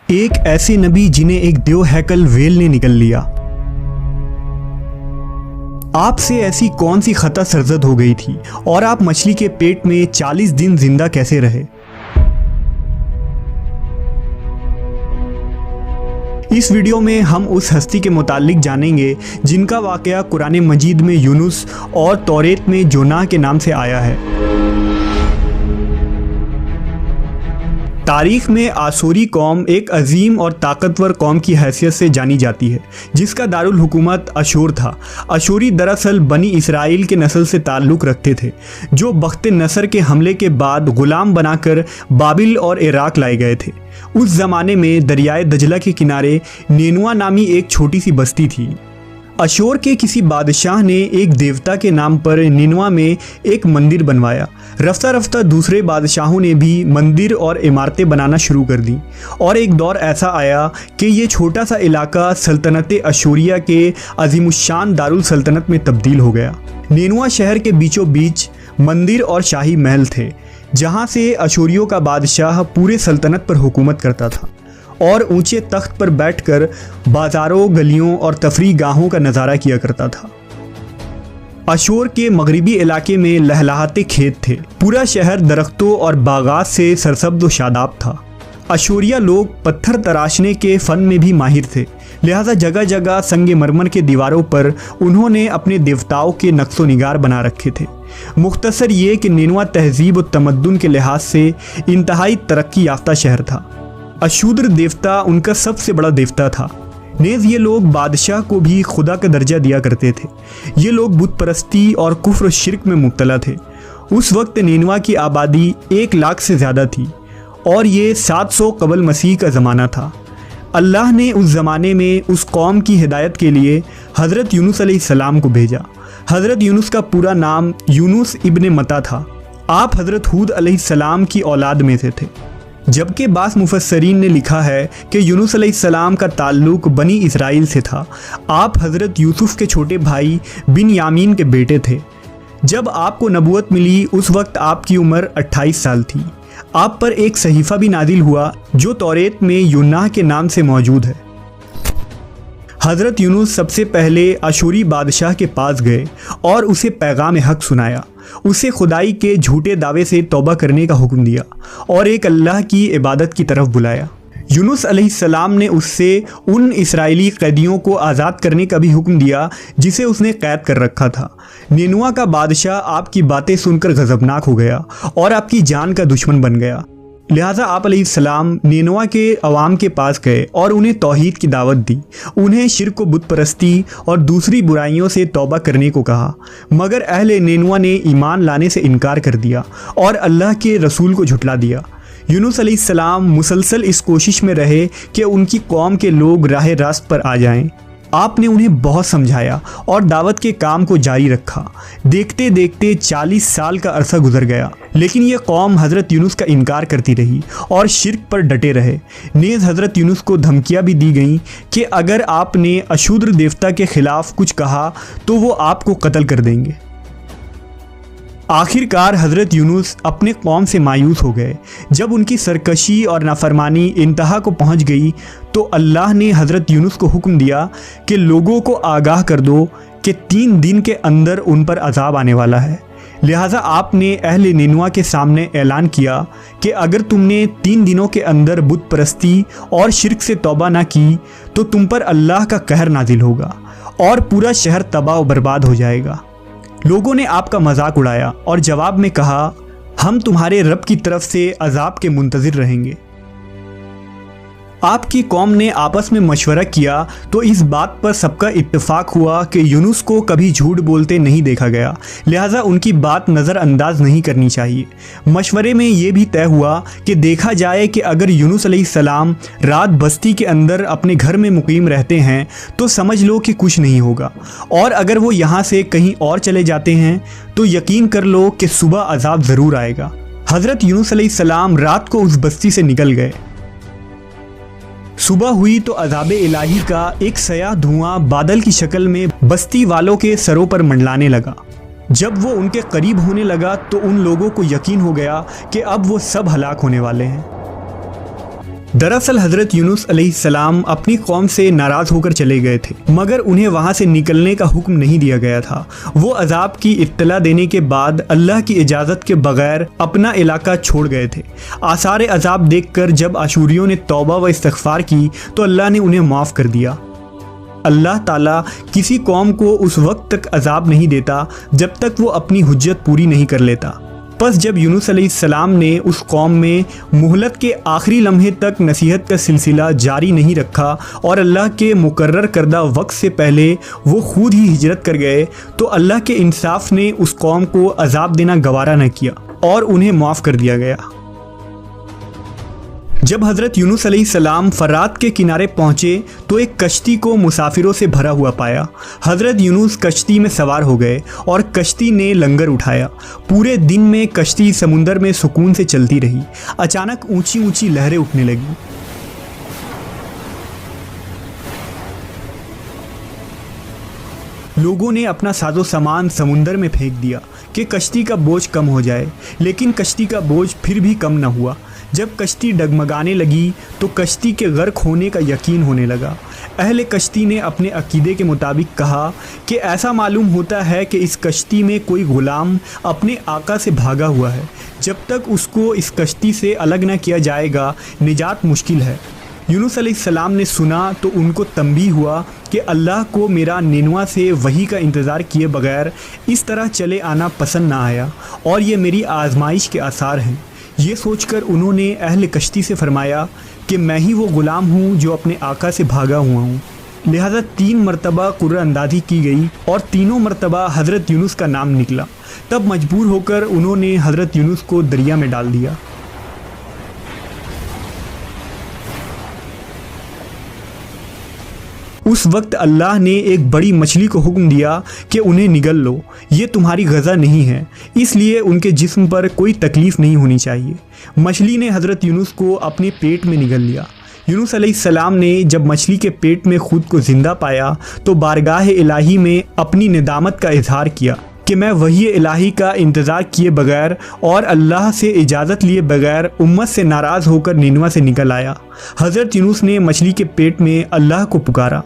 ایک ایسے نبی جنہیں ایک دیو ہیکل ویل نے نکل لیا۔ آپ سے ایسی کون سی خطا سرزد ہو گئی تھی اور آپ مچھلی کے پیٹ میں 40 دن زندہ کیسے رہے؟ اس ویڈیو میں ہم اس ہستی کے متعلق جانیں گے جن کا واقعہ قرآن مجید میں یونس اور توریت میں جوناہ کے نام سے آیا ہے۔ تاریخ میں آسوری قوم ایک عظیم اور طاقتور قوم کی حیثیت سے جانی جاتی ہے جس کا دارالحکومت اشور تھا۔ اشوری دراصل بنی اسرائیل کے نسل سے تعلق رکھتے تھے جو بخت نصر کے حملے کے بعد غلام بنا کر بابل اور عراق لائے گئے تھے۔ اس زمانے میں دریائے دجلہ کے کنارے نینوا نامی ایک چھوٹی سی بستی تھی۔ اشور کے کسی بادشاہ نے ایک دیوتا کے نام پر نینوا میں ایک مندر بنوایا۔ رفتہ رفتہ دوسرے بادشاہوں نے بھی مندر اور عمارتیں بنانا شروع کر دیں اور ایک دور ایسا آیا کہ یہ چھوٹا سا علاقہ سلطنت اشوریہ کے عظیم الشان دارالسلطنت میں تبدیل ہو گیا۔ نینوا شہر کے بیچوں بیچ مندر اور شاہی محل تھے جہاں سے اشوریوں کا بادشاہ پورے سلطنت پر حکومت کرتا تھا اور اونچے تخت پر بیٹھ کر بازاروں، گلیوں اور تفریح گاہوں کا نظارہ کیا کرتا تھا۔ اشور کے مغربی علاقے میں لہلہاتے کھیت تھے۔ پورا شہر درختوں اور باغات سے سرسبز و شاداب تھا۔ اشوریہ لوگ پتھر تراشنے کے فن میں بھی ماہر تھے، لہذا جگہ جگہ سنگ مرمر کے دیواروں پر انہوں نے اپنے دیوتاؤں کے نقش و نگار بنا رکھے تھے۔ مختصر یہ کہ نینوا تہذیب و تمدن کے لحاظ سے انتہائی ترقی یافتہ شہر تھا۔ اشودر دیوتا ان کا سب سے بڑا دیوتا تھا۔ نیز یہ لوگ بادشاہ کو بھی خدا کا درجہ دیا کرتے تھے۔ یہ لوگ بت پرستی اور کفر و شرک میں مبتلا تھے۔ اس وقت نینوا کی آبادی 1 لاکھ سے زیادہ تھی اور یہ 700 قبل مسیح کا زمانہ تھا۔ اللہ نے اس زمانے میں اس قوم کی ہدایت کے لیے حضرت یونس علیہ السلام کو بھیجا۔ حضرت یونس کا پورا نام یونس ابن متا تھا۔ آپ حضرت ہود علیہ السلام کی اولاد میں سے تھے، جبکہ بعض مفسرین نے لکھا ہے کہ یونس علیہ السلام کا تعلق بنی اسرائیل سے تھا۔ آپ حضرت یوسف کے چھوٹے بھائی بن یامین کے بیٹے تھے۔ جب آپ کو نبوت ملی اس وقت آپ کی عمر 28 سال تھی۔ آپ پر ایک صحیفہ بھی نازل ہوا جو توریت میں یوناہ کے نام سے موجود ہے۔ حضرت یونس سب سے پہلے اشوری بادشاہ کے پاس گئے اور اسے پیغام حق سنایا۔ اسے خدائی کے جھوٹے دعوے سے توبہ کرنے کا حکم دیا اور ایک اللہ کی عبادت کی طرف بلایا۔ یونس علیہ السلام نے اس سے ان اسرائیلی قیدیوں کو آزاد کرنے کا بھی حکم دیا جسے اس نے قید کر رکھا تھا۔ نینوا کا بادشاہ آپ کی باتیں سن کر غضبناک ہو گیا اور آپ کی جان کا دشمن بن گیا، لہٰذا آپ علیہ السلام نینوا کے عوام کے پاس گئے اور انہیں توحید کی دعوت دی۔ انہیں شرک و بت پرستی اور دوسری برائیوں سے توبہ کرنے کو کہا، مگر اہل نینوا نے ایمان لانے سے انکار کر دیا اور اللہ کے رسول کو جھٹلا دیا۔ یونس علیہ السلام مسلسل اس کوشش میں رہے کہ ان کی قوم کے لوگ راہ راست پر آ جائیں۔ آپ نے انہیں بہت سمجھایا اور دعوت کے کام کو جاری رکھا۔ دیکھتے دیکھتے 40 سال کا عرصہ گزر گیا، لیکن یہ قوم حضرت یونس کا انکار کرتی رہی اور شرک پر ڈٹے رہے۔ نیز حضرت یونس کو دھمکیاں بھی دی گئیں کہ اگر آپ نے اشودر دیوتا کے خلاف کچھ کہا تو وہ آپ کو قتل کر دیں گے۔ آخر کار حضرت یونس اپنے قوم سے مایوس ہو گئے۔ جب ان کی سرکشی اور نافرمانی انتہا کو پہنچ گئی تو اللہ نے حضرت یونس کو حکم دیا کہ لوگوں کو آگاہ کر دو کہ 3 دن کے اندر ان پر عذاب آنے والا ہے۔ لہٰذا آپ نے اہل نینوا کے سامنے اعلان کیا کہ اگر تم نے 3 دنوں کے اندر بت پرستی اور شرک سے توبہ نہ کی تو تم پر اللہ کا قہر نازل ہوگا اور پورا شہر تباہ و برباد ہو جائے گا۔ لوگوں نے آپ کا مذاق اڑایا اور جواب میں کہا، ہم تمہارے رب کی طرف سے عذاب کے منتظر رہیں گے۔ آپ کی قوم نے آپس میں مشورہ کیا تو اس بات پر سب کا اتفاق ہوا کہ یونس کو کبھی جھوٹ بولتے نہیں دیکھا گیا، لہٰذا ان کی بات نظر انداز نہیں کرنی چاہیے۔ مشورے میں یہ بھی طے ہوا کہ دیکھا جائے کہ اگر یونس علیہ السلام رات بستی کے اندر اپنے گھر میں مقیم رہتے ہیں تو سمجھ لو کہ کچھ نہیں ہوگا، اور اگر وہ یہاں سے کہیں اور چلے جاتے ہیں تو یقین کر لو کہ صبح عذاب ضرور آئے گا۔ حضرت یونس علیہ السلام رات کو اس بستی سے نکل گئے۔ صبح ہوئی تو عذاب الہی کا ایک سیاہ دھواں بادل کی شکل میں بستی والوں کے سروں پر منڈلانے لگا۔ جب وہ ان کے قریب ہونے لگا تو ان لوگوں کو یقین ہو گیا کہ اب وہ سب ہلاک ہونے والے ہیں۔ दरअसल हज़रत यूनुस अलैहिस्सलाम अपनी कौम से नाराज़ होकर चले गए थे, मगर उन्हें वहाँ से निकलने का हुक्म नहीं दिया गया था। वो अजाब की इत्तला देने के बाद अल्लाह की इजाज़त के बगैर अपना इलाका छोड़ गए थे। आसार अजाब देखकर जब अशूरियों ने तौबा व इस्तिग़फ़ार की तो अल्लाह ने उन्हें माफ़ कर दिया। अल्लाह ताला किसी कौम को उस वक्त तक अजाब नहीं देता जब तक वो अपनी हुज्जत पूरी नहीं कर लेता। बस जब यूनुस अलैहिस्सलाम ने उस कौम में मोहलत के आखिरी लम्हे तक नसीहत का सिलसिला जारी नहीं रखा और अल्लाह के मुकर्रर करदा वक्त से पहले वो खुद ही हिजरत कर गए, तो अल्लाह के इंसाफ ने उस कौम को अजाब देना गवारा न किया और उन्हें माफ़ कर दिया गया। जब हज़रत यूनुस अलैहिस्सलाम फरात के किनारे पहुँचे तो एक कश्ती को मुसाफिरों से भरा हुआ पाया। हज़रत यूनुस कश्ती में सवार हो गए और कश्ती ने लंगर उठाया। पूरे दिन में कश्ती समुंदर में सुकून से चलती रही। अचानक ऊंची ऊंची लहरें उठने लगी। लोगों ने अपना साजो सामान समुंदर में फेंक दिया कि कश्ती का बोझ कम हो जाए, लेकिन कश्ती का बोझ फिर भी कम न हुआ। जब कश्ती डगमगाने लगी तो कश्ती के गर्क होने का यकीन होने लगा। अहले कश्ती ने अपने अकीदे के मुताबिक कहा कि ऐसा मालूम होता है कि इस कश्ती में कोई गुलाम अपने आका से भागा हुआ है। जब तक उसको इस कश्ती से अलग न किया जाएगा निजात मुश्किल है। यूनुस अलैहिस्सलाम ने सुना तो उनको तंबीह हुआ कि अल्लाह को मेरा निनवा से वही का इंतज़ार किए बगैर इस तरह चले आना पसंद ना आया और ये मेरी आजमाइश के आसार हैं। ये सोचकर उन्होंने अहले कश्ती से फरमाया कि मैं ही वो ग़ुलाम हूँ जो अपने आका से भागा हुआ हूँ। लिहाजा 3 मरतबा कुर्रअंदाज़ी की गई और तीनों मरतबा हज़रत यूनुस का नाम निकला। तब मजबूर होकर उन्होंने हज़रत यूनुस को दरिया में डाल दिया। उस वक्त अल्लाह ने एक बड़ी मछली को हुक्म दिया कि उन्हें निगल लो, ये तुम्हारी गज़ा नहीं है, इसलिए उनके जिस्म पर कोई तकलीफ़ नहीं होनी चाहिए। मछली ने हज़रत यूनुस को अपने पेट में निगल लिया। यूनुस अलैहिस्सलाम ने जब मछली के पेट में खुद को ज़िंदा पाया तो बारगाह इलाही में अपनी निदामत का इजहार किया कि मैं वही इलाही का इंतज़ार किए बगैर और अल्लाह से इजाज़त लिए बगैर उम्मत से नाराज़ होकर निनवा से निकल आया। हज़रत यूनुस ने मछली के पेट में अल्लाह को पुकारा।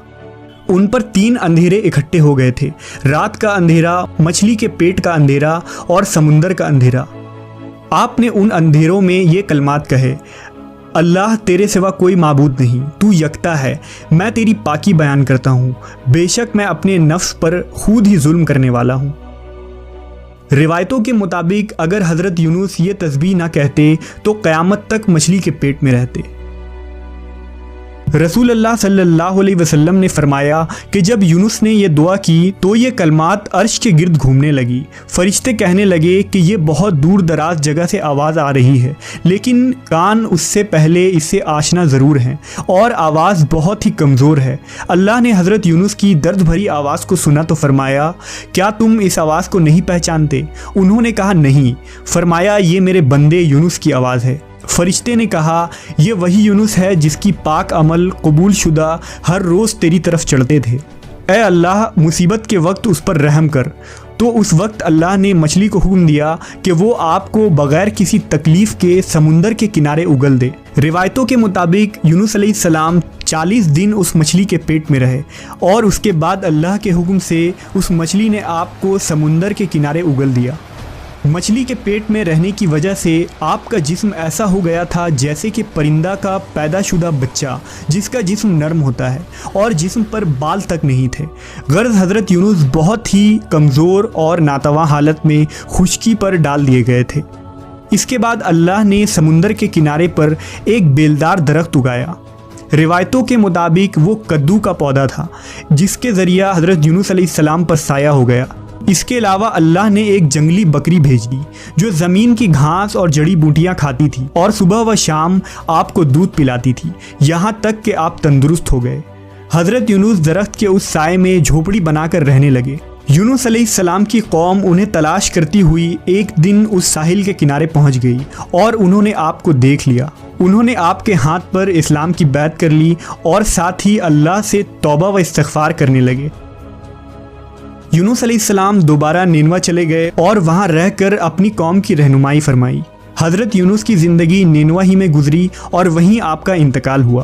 उन पर 3 अंधेरे इकट्ठे हो गए थे, रात का अंधेरा, मछली के पेट का अंधेरा और समुंदर का अंधेरा। आपने उन अंधेरों में ये कलमात कहे, अल्लाह तेरे सिवा कोई माबूद नहीं, तू यकता है, मैं तेरी पाकी बयान करता हूँ, बेशक मैं अपने नफ्स पर खुद ही जुल्म करने वाला हूँ। रिवायतों के मुताबिक अगर हज़रत यूनुस ये तस्बीह ना कहते तो क़यामत तक मछली के पेट में रहते। रसूल अल्लाह सल्लल्लाहु अलैहि वसल्लम ने फरमाया कि जब यूनुस ने ये दुआ की तो ये कलमात अर्श के गिर्द घूमने लगी। फरिश्ते कहने लगे कि ये बहुत दूर दराज जगह से आवाज़ आ रही है, लेकिन कान उससे पहले इससे आशना ज़रूर हैं और आवाज़ बहुत ही कमज़ोर है। अल्लाह ने हज़रत यूनुस की दर्द भरी आवाज़ को सुना तो फरमाया, क्या तुम इस आवाज़ को नहीं पहचानते? उन्होंने कहा नहीं। फरमाया, ये मेरे बंदे यूनुस की आवाज़ है। फरिश्ते ने कहा, ये वही यूनुस है जिसकी पाक अमल कबूल शुदा हर रोज़ तेरी तरफ चढ़ते थे। ऐ अल्लाह, मुसीबत के वक्त उस पर रहम कर। तो उस वक्त अल्लाह ने मछली को हुक्म दिया कि वो आपको बग़ैर किसी तकलीफ़ के समुंदर के किनारे उगल दे। रिवायतों के मुताबिक यूनुस अलैहिस्सलाम 40 दिन उस मछली के पेट में रहे और उसके बाद अल्लाह के हुक्म से उस मछली ने आपको समुंदर के किनारे उगल दिया। मछली के पेट में रहने की वजह से आपका जिस्म ऐसा हो गया था जैसे कि परिंदा का पैदाशुदा बच्चा जिसका जिस्म नरम होता है और जिस्म पर बाल तक नहीं थे। गर्ज हज़रत यूनुस बहुत ही कमज़ोर और नातवा हालत में खुश्की पर डाल दिए गए थे। इसके बाद अल्लाह ने समुंदर के किनारे पर एक बेलदार दरख्त उगाया। रिवायतों के मुताबिक वो कद्दू का पौधा था जिसके ज़रिया हज़रत यूनुस अलैहिस्सलाम पर साया हो गया। इसके अलावा अल्लाह ने एक जंगली बकरी भेज दी जो ज़मीन की घास और जड़ी बूटियाँ खाती थी और सुबह व शाम आपको दूध पिलाती थी, यहाँ तक कि आप तंदुरुस्त हो गए। हज़रत यूनुस दरख्त के उस साए में झोपड़ी बनाकर रहने लगे। यूनुस अलैहिस्सलाम की कौम उन्हें तलाश करती हुई एक दिन उस साहिल के किनारे पहुँच गई और उन्होंने आपको देख लिया। उन्होंने आपके हाथ पर इस्लाम की बैत कर ली और साथ ही अल्लाह से तौबा व इस्तिग़फ़ार करने लगे। यूनुस अलैहिस्सलाम दोबारा निनवा चले गए और वहाँ रहकर अपनी कौम की रहनुमाई फरमाई। حضرت یونس کی زندگی نینوا ہی میں گزری اور وہیں آپ کا انتقال ہوا۔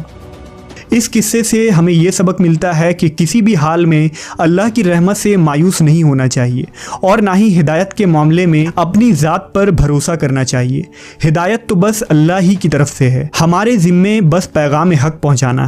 اس قصے سے ہمیں یہ سبق ملتا ہے کہ کسی بھی حال میں اللہ کی رحمت سے مایوس نہیں ہونا چاہیے اور نہ ہی ہدایت کے معاملے میں اپنی ذات پر بھروسہ کرنا چاہیے۔ ہدایت تو بس اللہ ہی کی طرف سے ہے، ہمارے ذمے بس پیغام حق پہنچانا ہے۔